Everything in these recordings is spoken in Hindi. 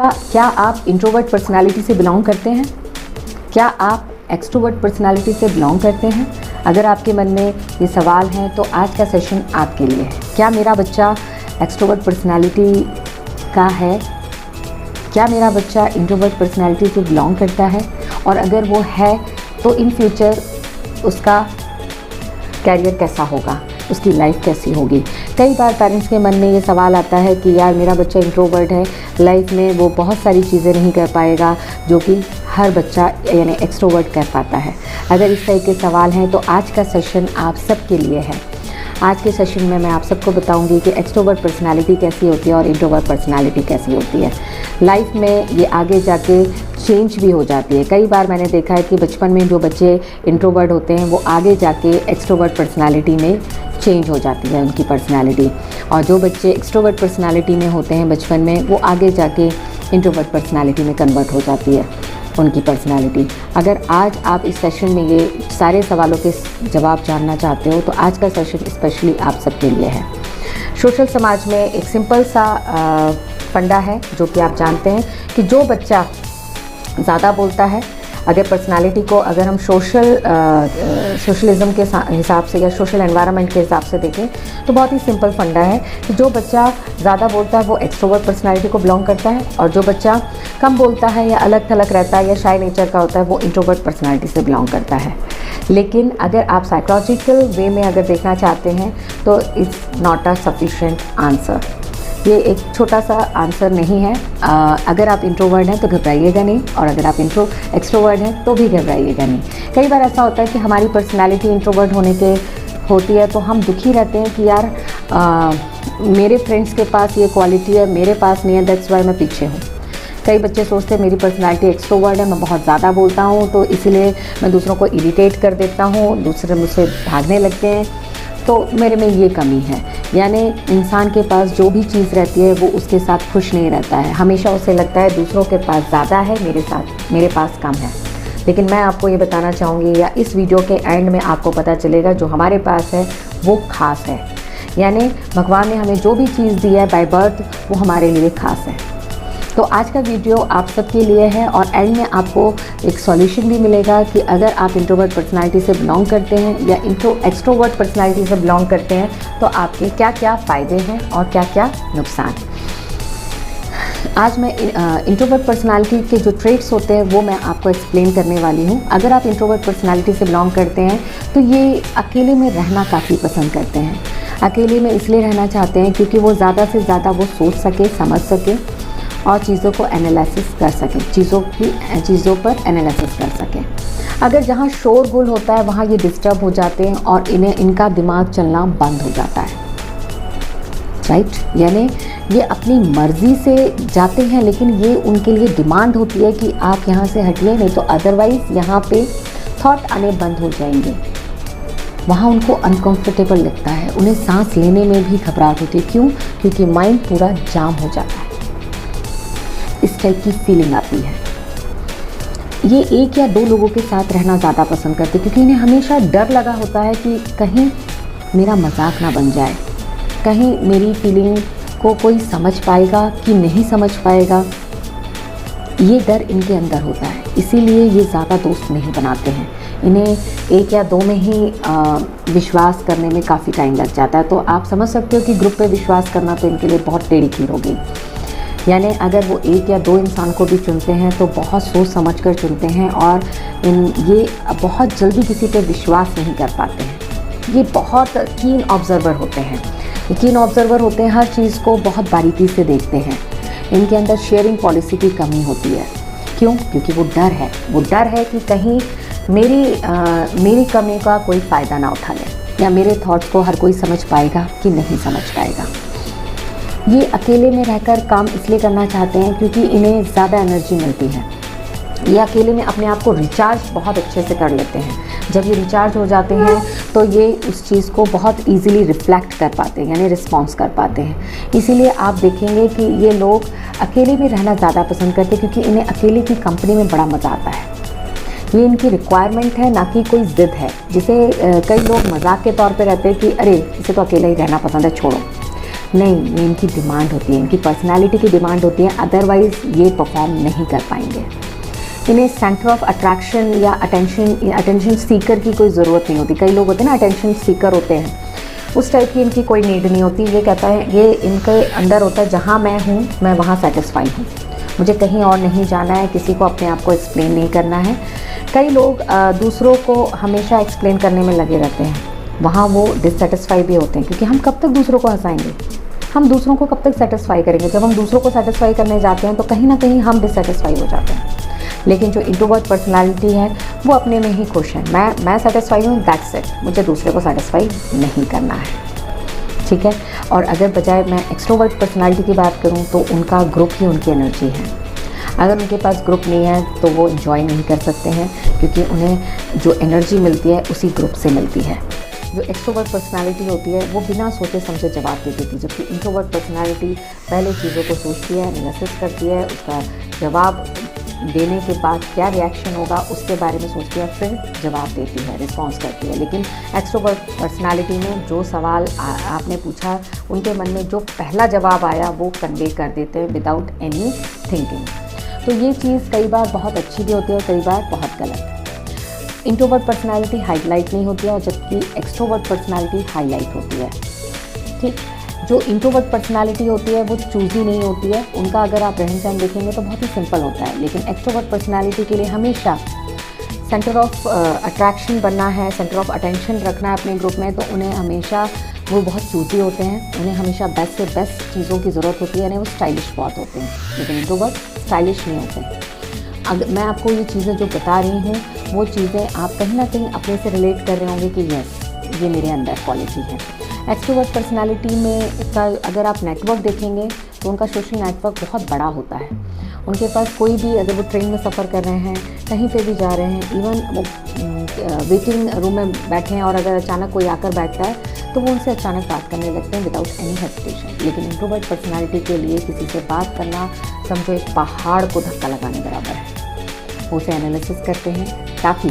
क्या आप इंट्रोवर्ट पर्सनालिटी से बिलोंग करते हैं? क्या आप एक्सट्रोवर्ट पर्सनालिटी से बिलोंग करते हैं? अगर आपके मन में ये सवाल हैं तो आज का सेशन आपके लिए है। क्या मेरा बच्चा एक्सट्रोवर्ट पर्सनालिटी का है? क्या मेरा बच्चा इंट्रोवर्ट पर्सनालिटी से बिलोंग करता है? और अगर वो है तो इन फ्यूचर उसका कैरियर कैसा होगा, उसकी लाइफ कैसी होगी? कई बार पेरेंट्स के मन में ये सवाल आता है कि यार मेरा बच्चा इंट्रोवर्ट है, लाइफ में वो बहुत सारी चीज़ें नहीं कर पाएगा जो कि हर बच्चा यानी एक्सट्रोवर्ट कर पाता है। अगर इस तरह के सवाल हैं तो आज का सेशन आप सबके लिए है। आज के सेशन में मैं आप सबको बताऊंगी कि एक्सट्रोवर्ट पर्सनालिटी कैसी होती है और इंट्रोवर्ट पर्सनालिटी कैसी होती है। लाइफ में ये आगे जाके चेंज भी हो जाती है। कई बार मैंने देखा है कि बचपन में जो बच्चे इंट्रोवर्ट होते हैं वो आगे जाके एक्सट्रोवर्ट पर्सनालिटी में चेंज हो जाती है उनकी पर्सनालिटी, और जो बच्चे एक्सट्रोवर्ट पर्सनालिटी में होते हैं बचपन में वो आगे जाके इंट्रोवर्ट पर्सनालिटी में कन्वर्ट हो जाती है उनकी पर्सनालिटी। अगर आज आप इस सेशन में ये सारे सवालों के जवाब जानना चाहते हो तो आज का सेशन स्पेशली आप सबके लिए है। सोशल समाज में एक सिंपल सा फंडा है जो कि आप जानते हैं कि जो बच्चा ज़्यादा बोलता है, अगर पर्सनालिटी को अगर हम सोशलिज़म के हिसाब से या सोशल एनवायरनमेंट के हिसाब से देखें तो बहुत ही सिंपल फंडा है कि जो बच्चा ज़्यादा बोलता है वो एक्सट्रोवर्ट पर्सनालिटी को बिलोंग करता है, और जो बच्चा कम बोलता है या अलग थलग रहता है या शाय नेचर का होता है वो इंट्रोवर्ट पर्सनालिटी से बिलोंग करता है। लेकिन अगर आप साइकोलॉजिकल वे में अगर देखना चाहते हैं तो it's not a sufficient answer. ये एक छोटा सा आंसर नहीं है। अगर आप इंट्रोवर्ट हैं तो घबराइएगा नहीं, और अगर आप एक्सट्रोवर्ट हैं तो भी घबराइएगा नहीं। कई बार ऐसा होता है कि हमारी पर्सनालिटी इंट्रोवर्ट होती है तो हम दुखी रहते हैं कि यार मेरे फ्रेंड्स के पास ये क्वालिटी है, मेरे पास नहीं है, दैट्स वाई मैं पीछे हूँ। कई बच्चे सोचते हैं मेरी पर्सनालिटी एक्सट्रोवर्ट है, मैं बहुत ज़्यादा बोलता हूँ तो इसीलिए मैं दूसरों को इरिटेट कर देता हूँ, दूसरे मुझसे भागने लगते हैं, तो मेरे में ये कमी है। यानी इंसान के पास जो भी चीज़ रहती है वो उसके साथ खुश नहीं रहता है, हमेशा उसे लगता है दूसरों के पास ज़्यादा है, मेरे पास कम है। लेकिन मैं आपको ये बताना चाहूँगी, या इस वीडियो के एंड में आपको पता चलेगा जो हमारे पास है वो ख़ास है। यानी भगवान ने हमें जो भी चीज़ दी है बाय बर्थ वो हमारे लिए ख़ास है। तो आज का वीडियो आप सबके लिए है, और एंड में आपको एक सॉल्यूशन भी मिलेगा कि अगर आप इंट्रोवर्ट पर्सनालिटी से बिलोंग करते हैं या एक्सट्रोवर्ट पर्सनालिटी से बिलोंग करते हैं तो आपके क्या क्या फ़ायदे हैं और क्या क्या नुकसान। आज मैं इंट्रोवर्ट पर्सनालिटी के जो ट्रेट्स होते हैं वो मैं आपको एक्सप्लेन करने वाली हूँ। अगर आप इंट्रोवर्ट पर्सनालिटी से बिलोंग करते हैं तो ये अकेले में रहना काफ़ी पसंद करते हैं। अकेले में इसलिए रहना चाहते हैं क्योंकि वो ज़्यादा से ज़्यादा वो सोच सके, समझ सके और चीज़ों को एनालिसिस कर सकें, चीज़ों पर एनालिसिस कर सकें। अगर जहाँ शोरगुल होता है वहाँ ये डिस्टर्ब हो जाते हैं और इनका दिमाग चलना बंद हो जाता है, राइट। यानी ये अपनी मर्ज़ी से जाते हैं, लेकिन ये उनके लिए डिमांड होती है कि आप यहाँ से हटिए, नहीं तो अदरवाइज़ यहाँ पे थॉट आने बंद हो जाएंगे। वहाँ उनको अनकंफर्टेबल लगता है, उन्हें सांस लेने में भी घबराहट होती है। क्यों? क्योंकि माइंड पूरा जाम हो जाता है, इस टाइप की फीलिंग आती है। ये एक या दो लोगों के साथ रहना ज़्यादा पसंद करते हैं क्योंकि इन्हें हमेशा डर लगा होता है कि कहीं मेरा मजाक ना बन जाए, कहीं मेरी फीलिंग को कोई समझ पाएगा कि नहीं समझ पाएगा। ये डर इनके अंदर होता है, इसीलिए ये ज़्यादा दोस्त नहीं बनाते हैं। इन्हें एक या दो में ही विश्वास करने में काफ़ी टाइम लग जाता है। तो आप समझ सकते हो कि ग्रुप पे विश्वास करना तो इनके लिए बहुत टेढ़ी खीर होगी। यानी अगर वो एक या दो इंसान को भी चुनते हैं तो बहुत सोच समझ कर चुनते हैं, और ये बहुत जल्दी किसी पे विश्वास नहीं कर पाते हैं। ये बहुत कीन ऑब्जर्वर होते हैं, कीन ऑब्जर्वर होते हैं, हर चीज़ को बहुत बारीकी से देखते हैं। इनके अंदर शेयरिंग पॉलिसी की कमी होती है। क्यों? क्योंकि वो डर है कि कहीं मेरी कमी का कोई फ़ायदा ना उठा ले, या मेरे थॉट्स को हर कोई समझ पाएगा कि नहीं समझ पाएगा। ये अकेले में रहकर काम इसलिए करना चाहते हैं क्योंकि इन्हें ज़्यादा एनर्जी मिलती है। ये अकेले में अपने आप को रिचार्ज बहुत अच्छे से कर लेते हैं। जब ये रिचार्ज हो जाते हैं तो ये उस चीज़ को बहुत इजीली रिफ्लेक्ट कर पाते हैं, यानी रिस्पॉन्स कर पाते हैं। इसीलिए आप देखेंगे कि ये लोग अकेले में रहना ज़्यादा पसंद करते हैं क्योंकि इन्हें अकेले की कंपनी में बड़ा मज़ा आता है। ये इनकी रिक्वायरमेंट है, ना कि कोई ज़िद है। जिसे कई लोग मजाक के तौर पे रहते हैं कि अरे इसे तो अकेला ही रहना पसंद है, छोड़ो। नहीं, ये इनकी डिमांड होती है, इनकी पर्सनालिटी की डिमांड होती है, अदरवाइज़ ये परफॉर्म नहीं कर पाएंगे। इन्हें सेंटर ऑफ अट्रैक्शन या अटेंशन सीकर की कोई ज़रूरत नहीं होती। कई लोग होते हैं ना अटेंशन सीकर होते हैं, उस टाइप की इनकी कोई नीड नहीं होती। ये कहता है, ये इनके अंदर होता है जहाँ मैं हूँ मैं वहाँ सेटिस्फाई हूँ, मुझे कहीं और नहीं जाना है, किसी को अपने आप को एक्सप्लेन नहीं करना है। कई लोग दूसरों को हमेशा एक्सप्लेन करने में लगे रहते हैं, वहाँ वो डिससेटिस्फाई भी होते हैं, क्योंकि हम कब तक दूसरों को हंसाएंगे, हम दूसरों को कब तक सेटिस्फाई करेंगे। जब हम दूसरों को सेटिस्फाई करने जाते हैं तो कहीं ना कहीं हम डिससेटिस्फाई हो जाते हैं। लेकिन जो इंट्रोवर्ट पर्सनालिटी है वो अपने में ही खुश है, मैं सेटिस्फाई हूँ, दैट्स इट, मुझे दूसरे को सेटिस्फाई नहीं करना है, ठीक है। और अगर बजाय मैं एक्सट्रोवर्ट पर्सनालिटी की बात करूँ तो उनका ग्रुप ही उनकी एनर्जी है। अगर उनके पास ग्रुप नहीं है तो वो एंजॉय नहीं कर सकते हैं, क्योंकि उन्हें जो एनर्जी मिलती है उसी ग्रुप से मिलती है। जो एक्सट्रोवर्ट पर्सनालिटी होती है वो बिना सोचे समझे जवाब दे देती है, जबकि इंट्रोवर्ट पर्सनालिटी पहले चीज़ों को सोचती है, एनालिसिस करती है, उसका जवाब देने के बाद क्या रिएक्शन होगा उसके बारे में सोचती है, फिर जवाब देती है, रिस्पॉन्स करती है। लेकिन एक्सट्रोवर्ट पर्सनालिटी में जो सवाल आपने पूछा, उनके मन में जो पहला जवाब आया वो कन्वे कर देते हैं विदाउट एनी थिंकिंग। तो ये चीज़ कई बार बहुत अच्छी भी होती है और कई बार बहुत गलत। इंट्रोवर्ट पर्सनालिटी हाईलाइट नहीं होती है, और जबकि एक्सट्रोवर्ट पर्सनालिटी हाईलाइट होती है, ठीक। जो इंट्रोवर्ट पर्सनालिटी होती है वो चूज़ी नहीं होती है, उनका अगर आप रहन सहन देखेंगे तो बहुत ही सिंपल होता है। लेकिन एक्सट्रोवर्ट पर्सनालिटी के लिए हमेशा सेंटर ऑफ अट्रैक्शन बनना है, सेंटर ऑफ अटेंशन रखना है अपने ग्रुप में, तो उन्हें हमेशा वो बहुत चूज़ी होते हैं, उन्हें हमेशा बेस्ट से बेस्ट चीज़ों की ज़रूरत होती है, यानी वो स्टाइलिश बहुत होते हैं। लेकिन इंट्रोवर्ट स्टाइलिश नहीं होते। अगर मैं आपको ये चीज़ें जो बता रही हूँ वो चीज़ें आप कहीं ना कहीं अपने से रिलेट कर रहे होंगे कि यस, ये मेरे अंदर क्वालिटी है। एक्सट्रोवर्ट पर्सनालिटी में का अगर आप नेटवर्क देखेंगे तो उनका सोशल नेटवर्क बहुत बड़ा होता है। उनके पास कोई भी, अगर वो ट्रेन में सफ़र कर रहे हैं, कहीं पे भी जा रहे हैं, इवन वो वेटिंग रूम में बैठे हैं और अगर अचानक कोई आकर बैठता है तो वो उनसे अचानक बात करने लगते हैं विदाउट एनी हेजिटेशन। लेकिन इंट्रोवर्ट पर्सनालिटी के लिए किसी से बात करना समझो एक पहाड़ को धक्का लगाने बराबर है। वो उसे एनालिसिस करते हैं ताकि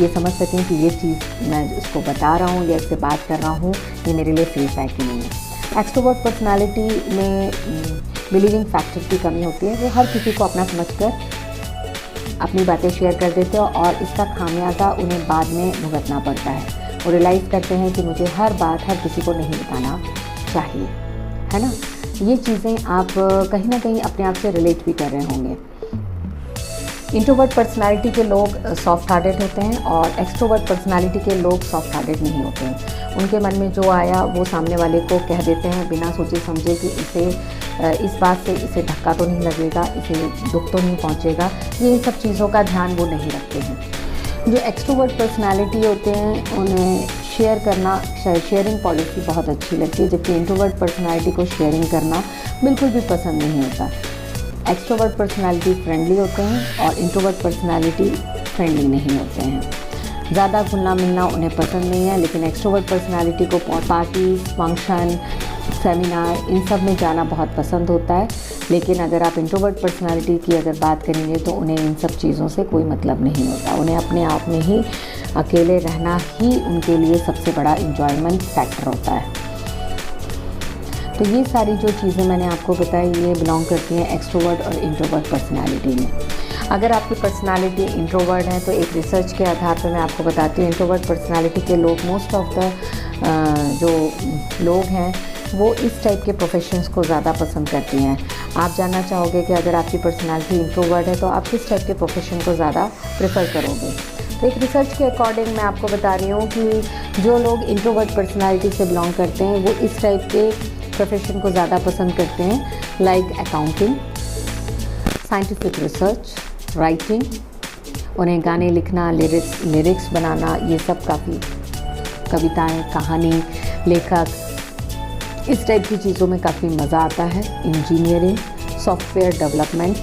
ये समझ सकें कि ये चीज़ मैं इसको बता रहा हूँ या इससे बात कर रहा हूँ ये मेरे लिए सेफ है कि नहीं है। एक्सट्रोवर्ट पर्सनालिटी में बिलीविंग फैक्टर की कमी होती है, वो हर किसी को अपना समझकर अपनी बातें शेयर कर देते हैं और इसका खामियाजा उन्हें बाद में भुगतना पड़ता है। वो रियलाइज़ करते हैं कि मुझे हर बात हर किसी को नहीं बताना चाहिए, है ना। ये चीज़ें आप कहीं ना कहीं अपने आप से रिलेट भी कर रहे होंगे। इंट्रोवर्ट पर्सनालिटी के लोग सॉफ्ट हार्टेड होते हैं और एक्सट्रोवर्ट पर्सनालिटी के लोग सॉफ्ट हार्टेड नहीं होते हैं। उनके मन में जो आया वो सामने वाले को कह देते हैं बिना सोचे समझे कि इस बात से इसे धक्का तो नहीं लगेगा, इसे दुख तो नहीं पहुंचेगा, ये सब चीज़ों का ध्यान वो नहीं रखते हैं। जो एक्सट्रोवर्ट पर्सनालिटी होते हैं उन्हें शेयर करना, शेयरिंग पॉलिसी बहुत अच्छी लगती है, जबकि इंट्रोवर्ट पर्सनालिटी को शेयरिंग करना बिल्कुल भी पसंद नहीं होता। एक्सट्रोवर्ट पर्सनालिटी फ्रेंडली होते हैं और इंट्रोवर्ट पर्सनालिटी फ्रेंडली नहीं होते हैं। ज़्यादा घुलना मिलना उन्हें पसंद नहीं है, लेकिन एक्सट्रोवर्ट पर्सनालिटी को पार्टीज, फंक्शन, सेमिनार इन सब में जाना बहुत पसंद होता है। लेकिन अगर आप इंट्रोवर्ट पर्सनालिटी की अगर बात करेंगे तो उन्हें इन सब चीज़ों से कोई मतलब नहीं होता। उन्हें अपने आप में ही अकेले रहना ही उनके लिए सबसे बड़ा इंजॉयमेंट फैक्टर होता है। तो ये सारी जो चीज़ें मैंने आपको बताई ये बिलोंग करती हैं एक्सट्रोवर्ट और इंट्रोवर्ट पर्सनालिटी में। अगर आपकी पर्सनालिटी इंट्रोवर्ट है तो एक रिसर्च के आधार पर मैं आपको बताती हूँ, इंट्रोवर्ट पर्सनालिटी के लोग मोस्ट ऑफ द जो लोग हैं वो इस टाइप के प्रोफेशंस को ज़्यादा पसंद करती हैं। आप जानना चाहोगे कि अगर आपकी पर्सनालिटी इंट्रोवर्ट है तो आप किस टाइप के प्रोफेशन को ज़्यादा प्रेफर करोगे। तो एक रिसर्च के अकॉर्डिंग मैं आपको बता रही हूँ कि जो लोग इंट्रोवर्ट पर्सनालिटी से बिलोंग करते हैं वो इस टाइप के प्रोफेशन को ज़्यादा पसंद करते हैं, like accounting, scientific research, writing. उन्हें गाने लिखना, लिरिक्स बनाना, ये सब काफ़ी, कविताएं, कहानी, लेखक, इस टाइप की चीज़ों में काफ़ी मज़ा आता है। Engineering, software development,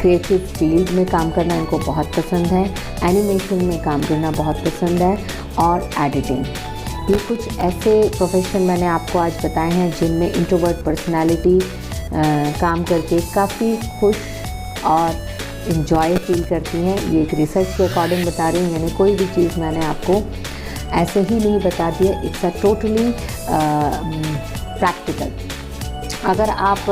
creative field में काम करना इनको बहुत पसंद है। एनिमेशन में काम करना बहुत पसंद है और एडिटिंग। ये कुछ ऐसे प्रोफेशन मैंने आपको आज बताए हैं जिनमें इंट्रोवर्ट पर्सनालिटी काम करके काफ़ी खुश और इन्जॉय फील करती हैं। ये एक रिसर्च के अकॉर्डिंग बता रही हूँ, यानी कोई भी चीज़ मैंने आपको ऐसे ही नहीं बता दी है। It's a totally practical. अगर आप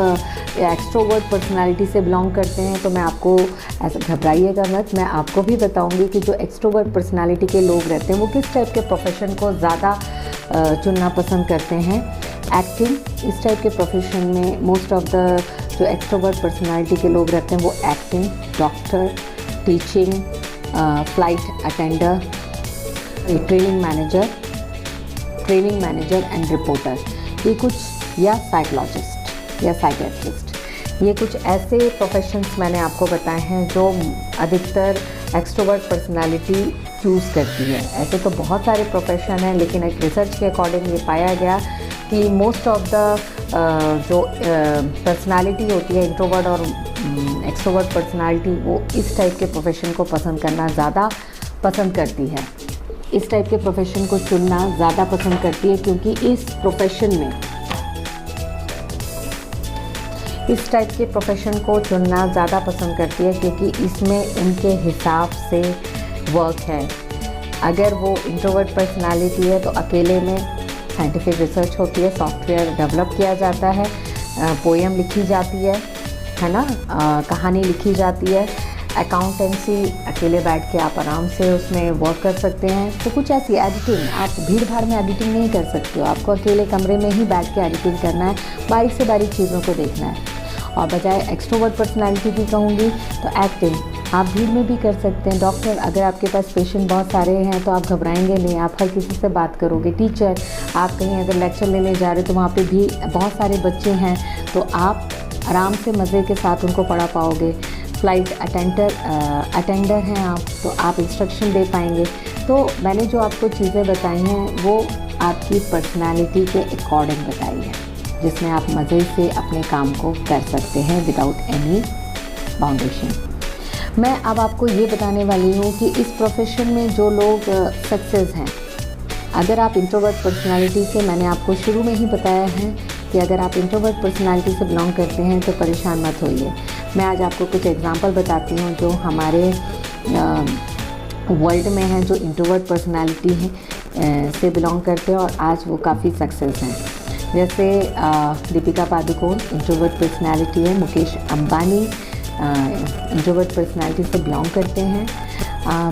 एक्सट्रोवर्ट पर्सनालिटी से बिलोंग करते हैं तो मैं आपको ऐसा घबराइएगा मत, मैं आपको भी बताऊंगी कि जो एक्सट्रोवर्ट पर्सनालिटी के लोग रहते हैं वो किस टाइप के प्रोफेशन को ज़्यादा चुनना पसंद करते हैं। एक्टिंग, इस टाइप के प्रोफेशन में मोस्ट ऑफ द जो एक्सट्रोवर्ट पर्सनालिटी के लोग रहते हैं वो acting, doctor, teaching, flight attender, training manager and reporter, ये कुछ, या साइकोलॉजिस्ट या साइकियाट्रिस्ट, ये कुछ ऐसे प्रोफेशंस मैंने आपको बताए हैं जो अधिकतर एक्सट्रोवर्ट पर्सनालिटी चूज़ करती है। ऐसे तो बहुत सारे प्रोफेशन हैं, लेकिन एक रिसर्च के अकॉर्डिंग ये पाया गया कि मोस्ट ऑफ द जो पर्सनालिटी होती है इंट्रोवर्ट और एक्सट्रोवर्ट पर्सनालिटी, वो इस टाइप के प्रोफेशन को पसंद करना ज़्यादा पसंद करती है, इस टाइप के प्रोफेशन को चुनना ज़्यादा पसंद करती है, क्योंकि इस टाइप के प्रोफेशन को चुनना ज़्यादा पसंद करती है क्योंकि इसमें उनके हिसाब से वर्क है। अगर वो इंट्रोवर्ट पर्सनालिटी है तो अकेले में साइंटिफिक रिसर्च होती है, सॉफ्टवेयर डेवलप किया जाता है, पोएम लिखी जाती है ना, कहानी लिखी जाती है, अकाउंटेंसी अकेले बैठ के आप आराम से उसमें वर्क कर सकते हैं। तो कुछ ऐसी एडिटिंग, आप भीड़ भाड़ में एडिटिंग नहीं कर सकते हो, आपको अकेले कमरे में ही बैठ के एडिटिंग करना है, बारीक से बारीक चीज़ों को देखना है। और बजाय एक्सट्रोवर्ट पर्सनालिटी की कहूँगी तो एक्टिंग आप भीड़ में भी कर सकते हैं। डॉक्टर, अगर आपके पास पेशेंट बहुत सारे हैं तो आप घबराएंगे नहीं, आप हर किसी से बात करोगे। टीचर, आप कहीं अगर लेक्चर लेने जा रहे हो तो वहाँ पे भी बहुत सारे बच्चे हैं तो आप आराम से मज़े के साथ उनको पढ़ा पाओगे। फ्लाइट अटेंडर हैं आप, तो आप इंस्ट्रक्शन दे पाएंगे। तो मैंने जो आपको चीज़ें बताई हैं वो आपकी पर्सनालिटी के अकॉर्डिंग बताई है, जिसमें आप मज़े से अपने काम को कर सकते हैं विदाउट एनी बाउंडेशन। मैं अब आपको ये बताने वाली हूँ कि इस प्रोफेशन में जो लोग सक्सेस हैं, अगर आप इंट्रोवर्ट पर्सनालिटी से, मैंने आपको शुरू में ही बताया है कि अगर आप इंट्रोवर्ट पर्सनालिटी से बिलोंग करते हैं तो परेशान मत होइए। मैं आज आपको कुछ एग्जांपल बताती हूँ जो हमारे वर्ल्ड में हैं, जो इंट्रोवर्ट पर्सनालिटी हैं से बिलोंग करते हैं और आज वो काफ़ी सक्सेस हैं। जैसे दीपिका पादुकोण इंट्रोवर्ट पर्सनालिटी है, मुकेश अंबानी इंट्रोवर्ट पर्सनालिटी से बिलोंग करते हैं,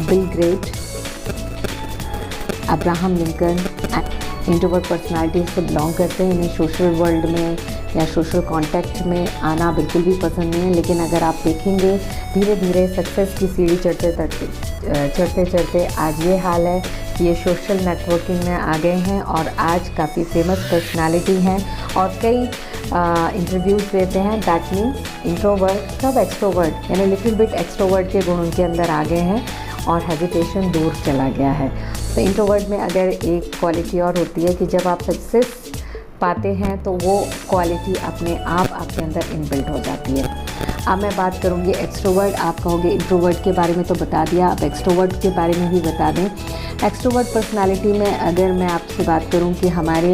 Bill Gates, Abraham Lincoln introvert personality से बिलोंग करते हैं। इन्हें सोशल वर्ल्ड में या सोशल कॉन्टेक्ट में आना बिल्कुल भी पसंद नहीं है, लेकिन अगर आप देखेंगे धीरे धीरे सक्सेस की सीढ़ी चढ़ते चढ़ते आज ये हाल है कि ये सोशल नेटवर्किंग में आ गए हैं और आज काफ़ी फेमस पर्सनालिटी हैं और कई इंटरव्यूज़ देते हैं। दैट मीन्स इंट्रोवर्ट सब एक्सट्रोवर्ट, यानी लिटिल बिट एक्सट्रोवर्ट के गुण उनके अंदर आ गए हैं और हेजिटेशन दूर चला गया है। तो इंट्रोवर्ट में अगर एक क्वालिटी और होती है कि जब आप सक्सेस पाते हैं तो वो क्वालिटी अपने आप आपके अंदर इनबिल्ट हो जाती है। अब मैं बात करूँगी एक्सट्रोवर्ट। आप कहोगे इंट्रोवर्ट के बारे में तो बता दिया, अब एक्सट्रोवर्ट के बारे में भी बता दें। एक्सट्रोवर्ट पर्सनालिटी में अगर मैं आपसे बात करूँ कि हमारे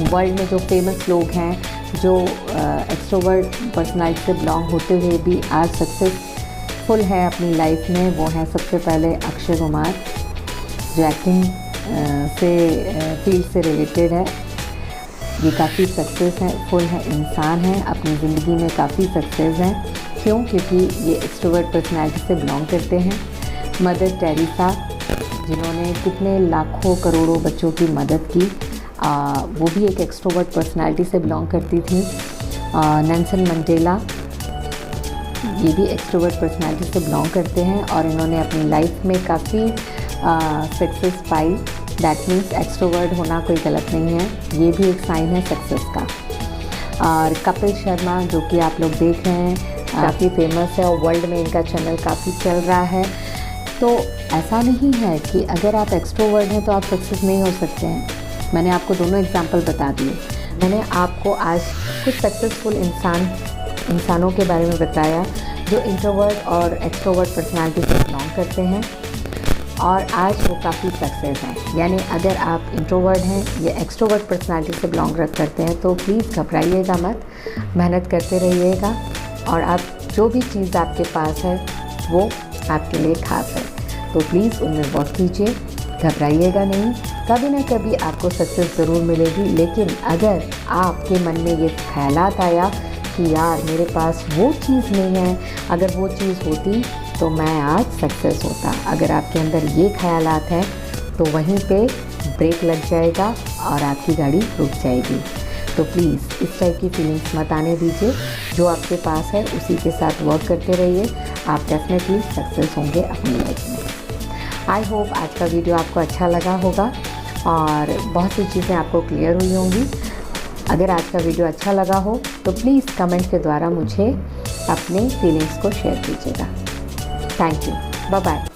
वर्ल्ड में जो फेमस लोग हैं जो एक्सट्रोवर्ट पर्सनालिटी से बिलोंग होते हुए भी आज सक्सेसफुल है अपनी लाइफ में, वो हैं सबसे पहले अक्षय कुमार, जो एक्टिंग से फील्ड से रिलेटेड है। ये काफ़ी सक्सेस हैं, फुल है, इंसान हैं, अपनी ज़िंदगी में काफ़ी सक्सेस हैं। क्यों? क्योंकि ये एक्सट्रोवर्ट पर्सनालिटी से बिलोंग करते हैं। मदर टेरेसा, जिन्होंने कितने लाखों करोड़ों बच्चों की मदद की, वो भी एक एक्सट्रोवर्ट पर्सनालिटी से बिलोंग करती थी। नेल्सन मंडेला, ये भी एक्सट्रोवर्ट पर्सनालिटी से बिलोंग करते हैं और इन्होंने अपनी लाइफ में काफ़ी success pi. That means extrovert होना कोई गलत नहीं है, ये भी एक साइन है सक्सेस का। और कपिल शर्मा, जो कि आप लोग देख रहे हैं, काफ़ी फेमस है और वर्ल्ड में इनका चैनल काफ़ी चल रहा है। तो ऐसा नहीं है कि अगर आप एक्सट्रोवर्ट हैं तो आप सक्सेस नहीं हो सकते हैं। मैंने आपको दोनों एग्जांपल बता दिए। मैंने आपको आज कुछ सक्सेसफुल इंसानों के बारे में बताया जो इंट्रोवर्ट और एक्सट्रोवर्ट पर्सनालिटी से बिलोंग करते हैं और आज वो काफ़ी सक्सेस हैं। यानी अगर आप इंट्रोवर्ट हैं या एक्सट्रोवर्ट पर्सनालिटी से बिलोंग करते हैं तो प्लीज़ घबराइएगा मत, मेहनत करते रहिएगा और आप जो भी चीज़ आपके पास है वो आपके लिए खास है, तो प्लीज़ उनमें वर्क कीजिए घबराइएगा नहीं, कभी ना कभी आपको सक्सेस ज़रूर मिलेगी। लेकिन अगर आपके मन में ये ख्यालात आया कि यार मेरे पास वो चीज़ नहीं है, अगर वो चीज़ होती तो मैं आज सक्सेस होता, अगर आपके अंदर ये ख्यालात हैं तो वहीं पे ब्रेक लग जाएगा और आपकी गाड़ी रुक जाएगी। तो प्लीज़ इस टाइप की फीलिंग्स मत आने दीजिए। जो आपके पास है उसी के साथ वर्क करते रहिए, आप डेफिनेटली सक्सेस होंगे अपनी लाइफ में। आई होप आज का वीडियो आपको अच्छा लगा होगा और बहुत सी चीज़ें आपको क्लियर हुई होंगी। अगर आज का वीडियो अच्छा लगा हो तो प्लीज़ कमेंट के द्वारा मुझे अपने फीलिंग्स को शेयर कीजिएगा। Thank you, bye bye.